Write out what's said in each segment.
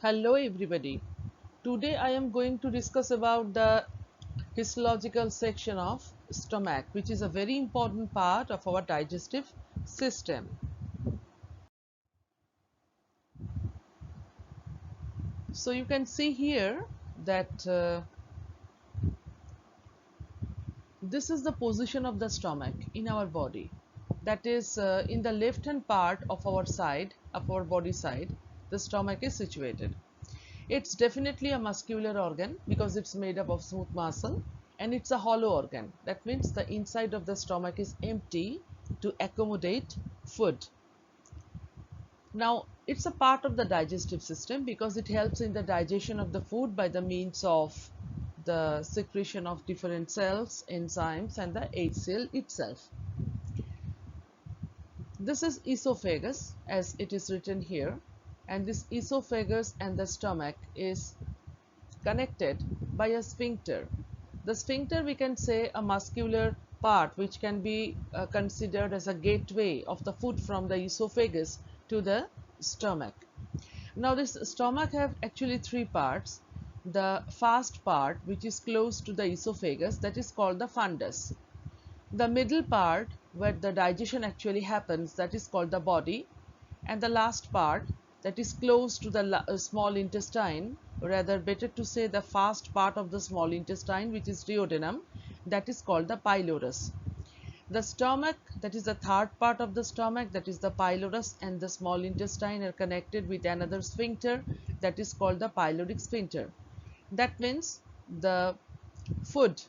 Hello everybody. Today I am going to discuss about the histological section of stomach, which is a very important part of our digestive system. So you can see here that this is the position of the stomach in our body. That is in the left hand part of our body side, the stomach is situated. It's definitely a muscular organ because it's made up of smooth muscle, and it's a hollow organ. That means the inside of the stomach is empty to accommodate food. Now, it's a part of the digestive system because it helps in the digestion of the food by the means of the secretion of different cells, enzymes, and the HCl itself. This is esophagus as it is written here, and this esophagus and the stomach is connected by a sphincter. The sphincter, we can say, a muscular part which can be considered as a gateway of the food from the esophagus to the stomach. Now this stomach have actually three parts. The first part, which is close to the esophagus, that is called the fundus. The middle part, where the digestion actually happens, that is called the body. And the last part, that is close to the small intestine, or rather better to say the first part of the small intestine, which is duodenum, that is called the pylorus. The stomach, that is the third part of the stomach, that is the pylorus, and the small intestine are connected with another sphincter, that is called the pyloric sphincter. That means the food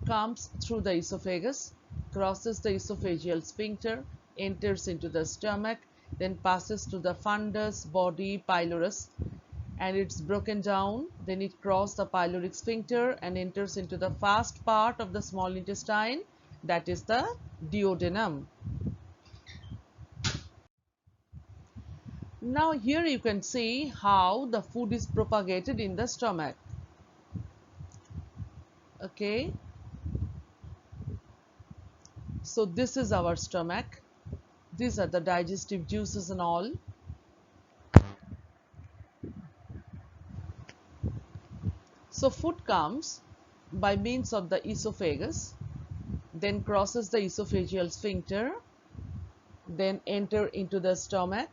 comes through the esophagus, crosses the esophageal sphincter, enters into the stomach, then passes to the fundus, body, pylorus, and it's broken down. Then it crosses the pyloric sphincter and enters into the first part of the small intestine, that is the duodenum. Now here you can see how the food is propagated in the stomach. Okay, so this is our stomach. These are the digestive juices and all. So food comes by means of the esophagus, then crosses the esophageal sphincter, then enter into the stomach,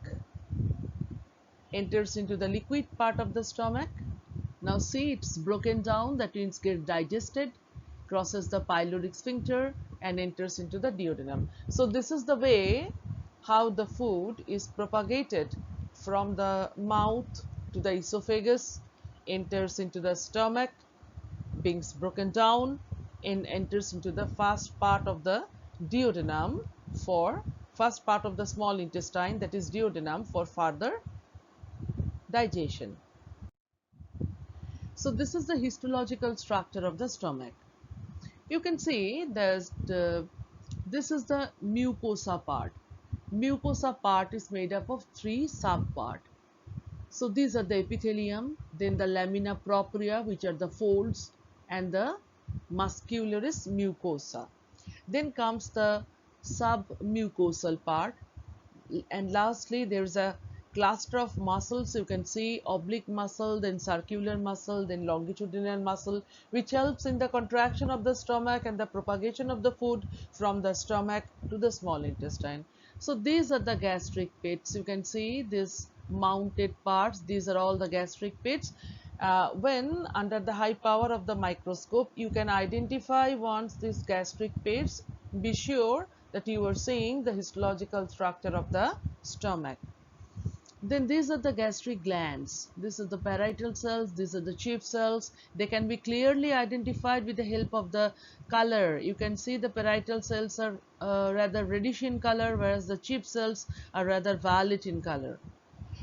enters into the liquid part of the stomach. Now see, it's broken down, that means get digested, crosses the pyloric sphincter and enters into the duodenum. So this is the way how the food is propagated from the mouth to the esophagus, enters into the stomach, being broken down, and enters into the first part of the duodenum for first part of the small intestine, that is duodenum, for further digestion. So this is the histological structure of the stomach. You can see this is the mucosa part. Mucosa part is made up of three subparts. So these are the epithelium, then the lamina propria, which are the folds, and the muscularis mucosa. Then comes the submucosal part, and lastly there is a cluster of muscles. You can see oblique muscle, then circular muscle, then longitudinal muscle, which helps in the contraction of the stomach and the propagation of the food from the stomach to the small intestine. So these are the gastric pits. You can see these mounted parts. These are all the gastric pits. When under the high power of the microscope, you can identify once these gastric pits. Be sure that you are seeing the histological structure of the stomach. Then these are the gastric glands. These are the parietal cells. These are the chief cells. They can be clearly identified with the help of the color. You can see the parietal cells are rather reddish in color, whereas the chief cells are rather violet in color.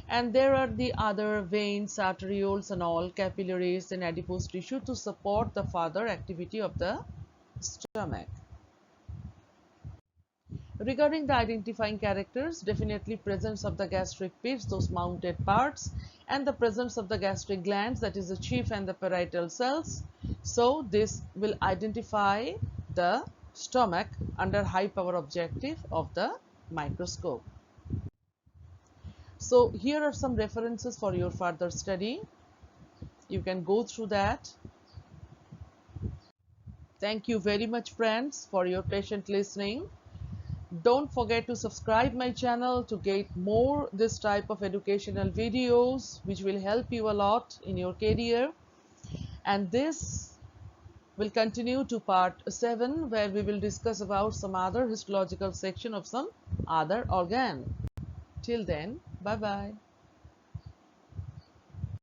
And there are the other veins, arterioles and all, capillaries and adipose tissue to support the further activity of the stomach. Regarding the identifying characters, definitely presence of the gastric pits, those mounted parts, and the presence of the gastric glands, that is the chief and the parietal cells. So this will identify the stomach under high power objective of the microscope. So here are some references for your further study. You can go through that. Thank you very much, friends, for your patient listening. Don't forget to subscribe my channel to get more this type of educational videos which will help you a lot in your career. And this will continue to part 7, where we will discuss about some other histological section of some other organ. Till then, bye bye.